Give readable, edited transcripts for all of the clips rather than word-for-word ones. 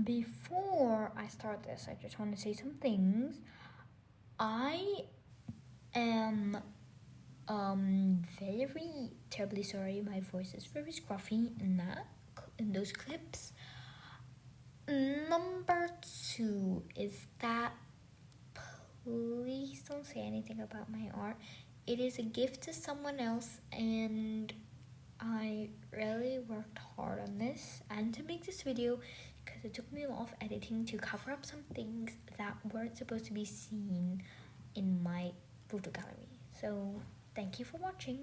Before I start this, I just want to say some things. I am very terribly sorry. My voice is very scruffy in those clips. Number 2 is that please don't say anything about my art. It is a gift to someone else, and I really worked hard on this and to make this video because it took me a lot of editing to cover up some things that weren't supposed to be seen in my photo gallery. So thank you for watching.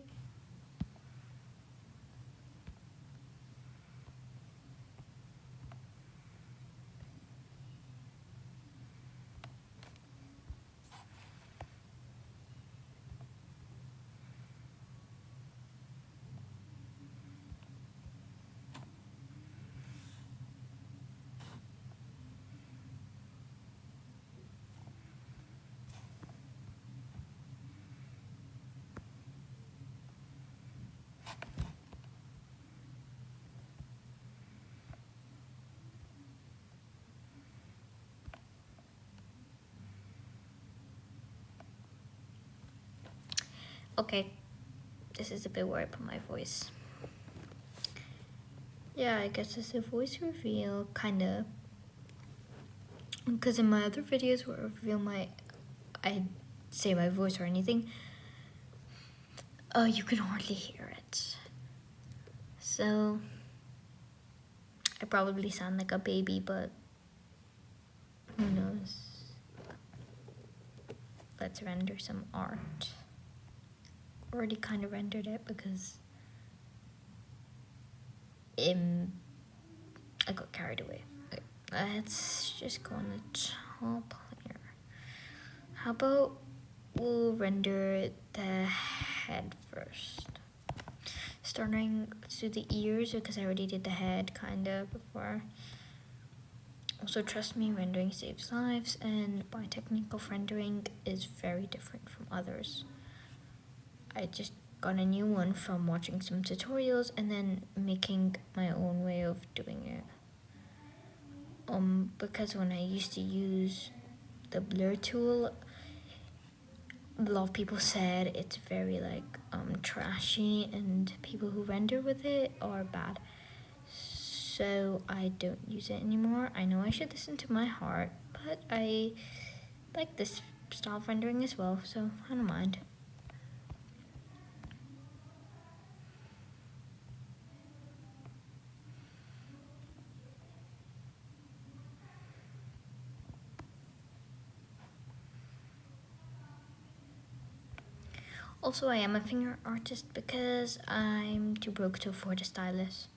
Okay, this is a bit where I put my voice. Yeah, I guess it's a voice reveal, kinda. Because in my other videos where I reveal I say my voice or anything, you can hardly hear it. So I probably sound like a baby, but who knows? Let's render some art. Already kind of rendered it because I got carried away. Okay, let's just go on the top here. How about we'll render the head first. Starting to the ears because I already did the head kind of before. Also, trust me, rendering saves lives, and my technique of rendering is very different from others. I just got a new one from watching some tutorials and then making my own way of doing it. Because when I used to use the blur tool, a lot of people said it's very trashy and people who render with it are bad. So I don't use it anymore. I know I should listen to my heart, but I like this style of rendering as well, so I don't mind. Also, I am a finger artist because I'm too broke to afford a stylus.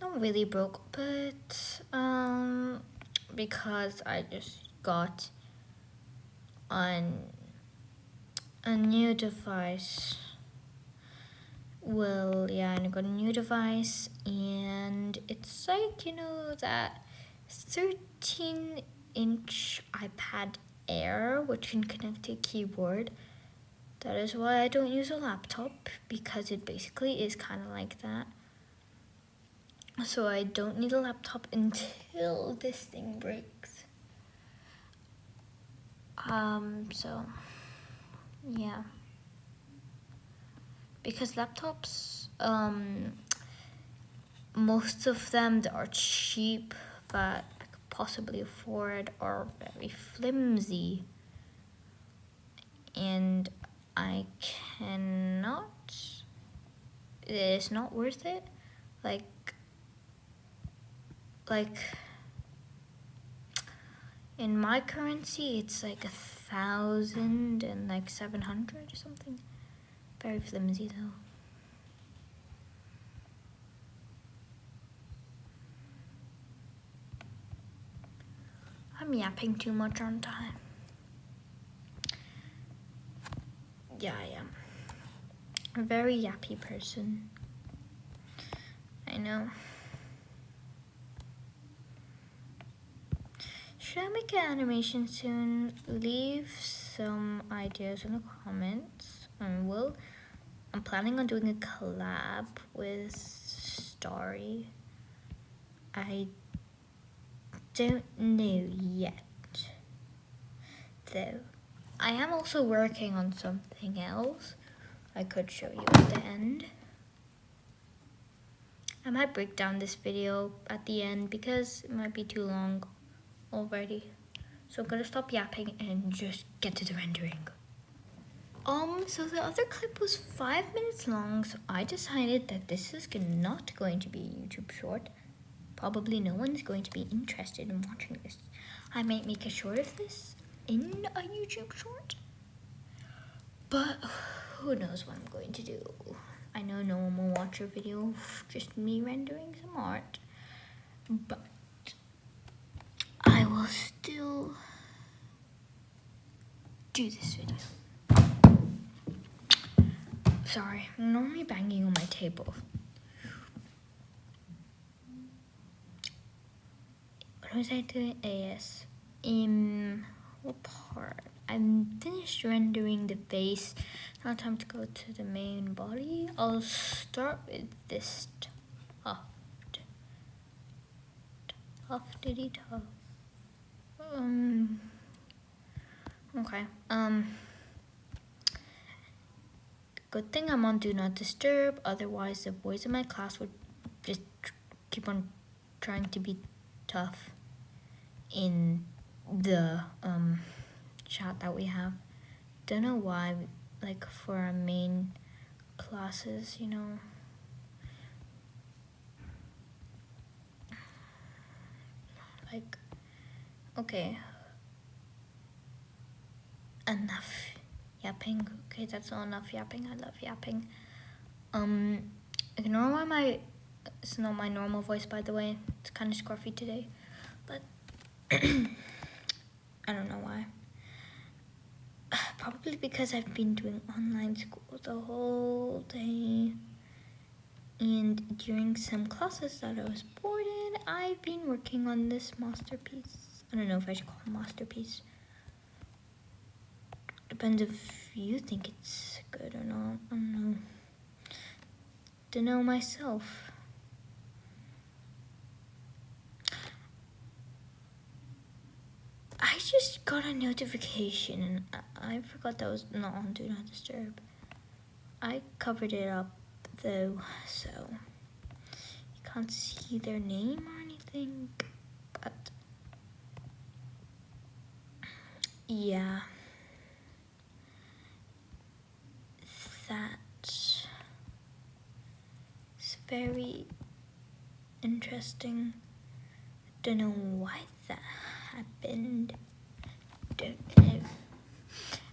Not really broke, but because I just got on a new device. Well, yeah, I got a new device, and it's like, that 13-inch iPad Air, which can connect to a keyboard. That is why I don't use a laptop, because it basically is kind of like that. So I don't need a laptop until this thing breaks. So, yeah. Because laptops, most of them that are cheap that I could possibly afford are very flimsy. And I cannot, it's not worth it. Like in my currency, it's like 1,000 and like 700 or something. Very flimsy though. I'm yapping too much, aren't I? Yeah, I am. I'm a very yappy person. I know. should I make an animation soon? Leave some ideas in the comments and I'm planning on doing a collab with Starry. I don't know yet though. I am also working on something else I could show you at the end. I might break down this video at the end because it might be too long already. So I'm gonna stop yapping and just get to the rendering. So the other clip was 5 minutes long, so I decided that this is not going to be a YouTube short. Probably no one's going to be interested in watching this. I might make a short of this in a YouTube short, but who knows what I'm going to do. I know no one will watch a video of just me rendering some art, but I will still do this video. Sorry, I'm normally banging on my table. What was I doing? AS. What part? I'm finished rendering the face. Now time to go to the main body. I'll start with this tuft. Tuftity tuft. Okay. Good thing I'm on Do Not Disturb, otherwise the boys in my class would just keep on trying to be tough in the chat that we have. Don't know why, like for our main classes, you know. Like, okay. Enough yapping. Okay, that's not enough yapping. I love yapping. Ignore why it's not my normal voice, by the way. It's kind of scruffy today, but I don't know why. Probably because I've been doing online school the whole day, and during some classes that I was bored in, I've been working on this masterpiece. I don't know if I should call it masterpiece. Depends if you think it's good or not. I don't know. Don't know myself. I just got a notification and I forgot that was not on Do Not Disturb. I covered it up though, so you can't see their name or anything, but yeah. That's very interesting. Don't know why that happened. Don't know.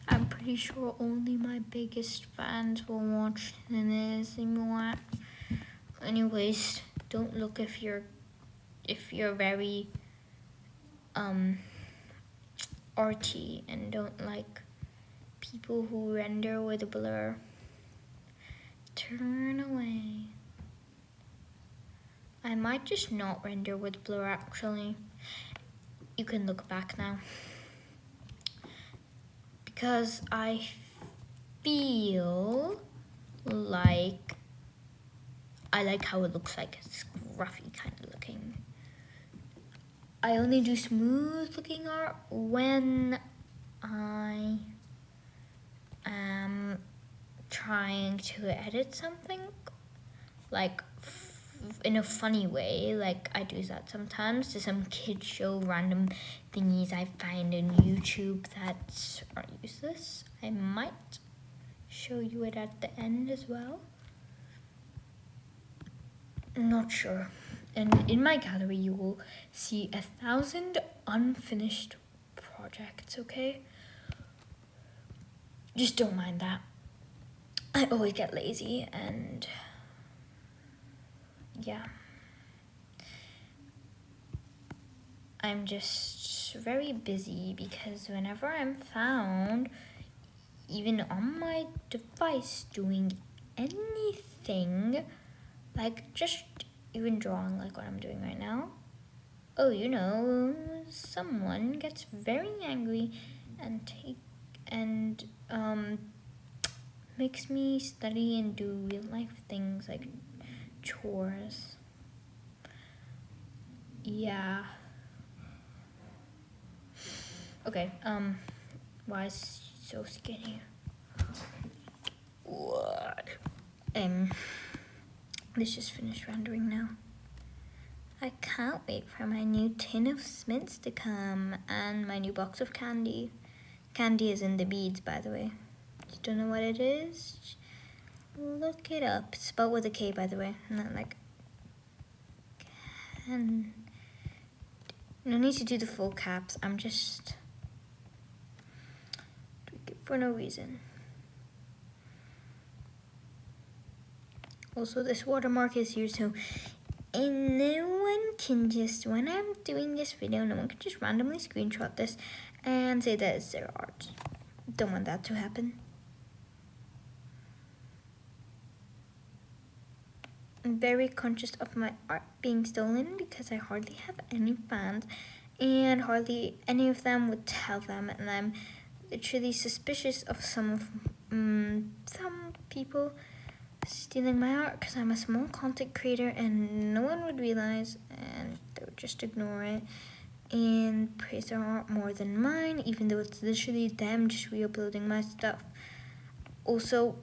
I'm pretty sure only my biggest fans will watch this anymore. Anyways, don't look if you're very arty and don't like people who render with a blur. Turn away. I might just not render with blur actually. You can look back now. Because I feel like I like how it looks like. It's scruffy kind of looking. I only do smooth looking art when I am trying to edit something, like in a funny way. Like I do that sometimes to some kids show random thingies I find on YouTube that are useless. I might show you it at the end as well. I'm not sure. And in my gallery you will see 1,000 unfinished projects, okay? Just don't mind that. I always get lazy and yeah. I'm just very busy because whenever I'm found, even on my device, doing anything, like just even drawing like what I'm doing right now, Oh, you know, someone gets very angry and makes me study and do real life things like chores. Yeah. Okay, why is she so skinny? What? Let's just finish rendering now. I can't wait for my new tin of Smiths to come and my new box of candy. Candy is in the beads, by the way. You don't know what it is? Look it up. It's spelled with a K, by the way. Not like can. No need to do the full caps. I'm just doing it for no reason. Also, this watermark is here, so and no one can just, when I'm doing this video, no one can just randomly screenshot this and say that it's their art. Don't want that to happen. I'm very conscious of my art being stolen because I hardly have any fans and hardly any of them would tell them, and I'm literally suspicious of some people stealing my art because I'm a small content creator and no one would realize and they would just ignore it and praise their art more than mine, even though it's literally them just re-uploading my stuff. Also,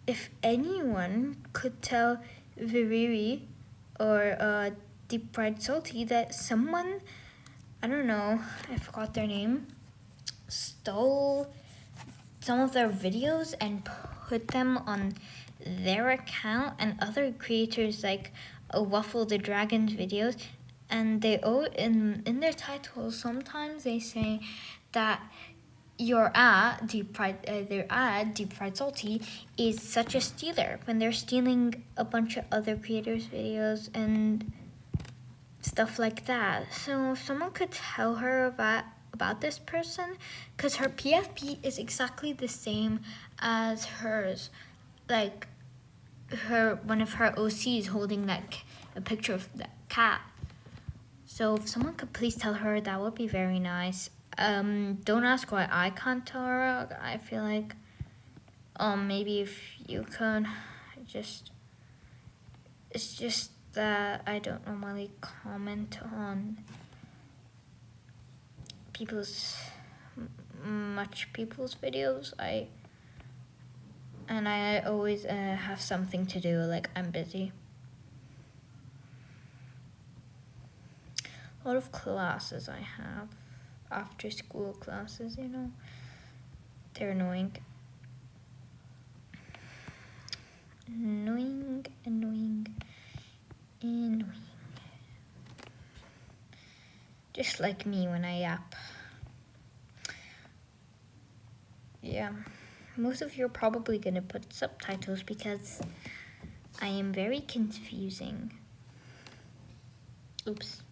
if anyone could tell Viriri or Deep Fried Salty that someone, I don't know, I forgot their name, stole some of their videos and put them on their account, and other creators like Waffle the Dragon's videos, and they in their titles sometimes they say that your ad their ad Deep Fried Salty is such a stealer when they're stealing a bunch of other creators' videos and stuff like that. So if someone could tell her about this person, because her PFP is exactly the same as hers, like one of her OCs holding a picture of that cat. So if someone could please tell her, that would be very nice. Don't ask why I can't tell her. I feel like maybe if you could, it's just that I don't normally comment on much people's videos. I always have something to do, like I'm busy. A lot of classes I have, after school classes, you know, they're annoying. Annoying. Just like me when I yap. Yeah, most of you are probably gonna put subtitles because I am very confusing. Oops.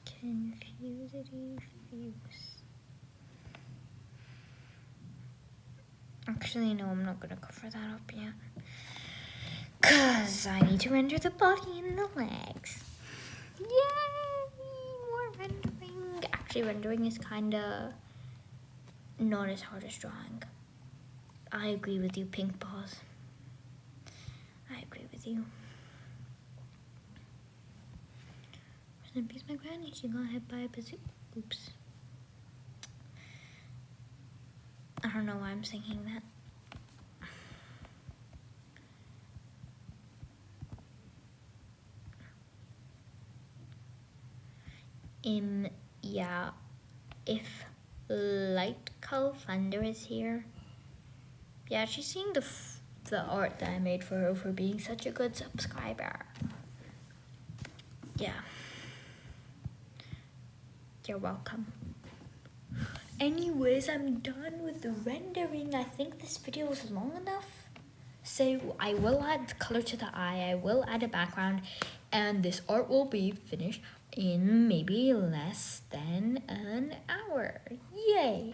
Confusity fuse. Actually, no, I'm not gonna cover that up yet. Cause I need to render the body and the legs. Yay! More rendering. Actually, rendering is kinda not as hard as drawing. I agree with you, Pink Paws. I agree with you. Rest in peace, my granny. She got hit by a bazooka. Oops. I don't know why I'm singing that. Yeah, if Light Cull Thunder is here. Yeah, she's seeing the art that I made for her for being such a good subscriber. Yeah. You're welcome. Anyways, I'm done with the rendering. I think this video was long enough. So I will add color to the eye, I will add a background, and this art will be finished in maybe less than an hour. Yay!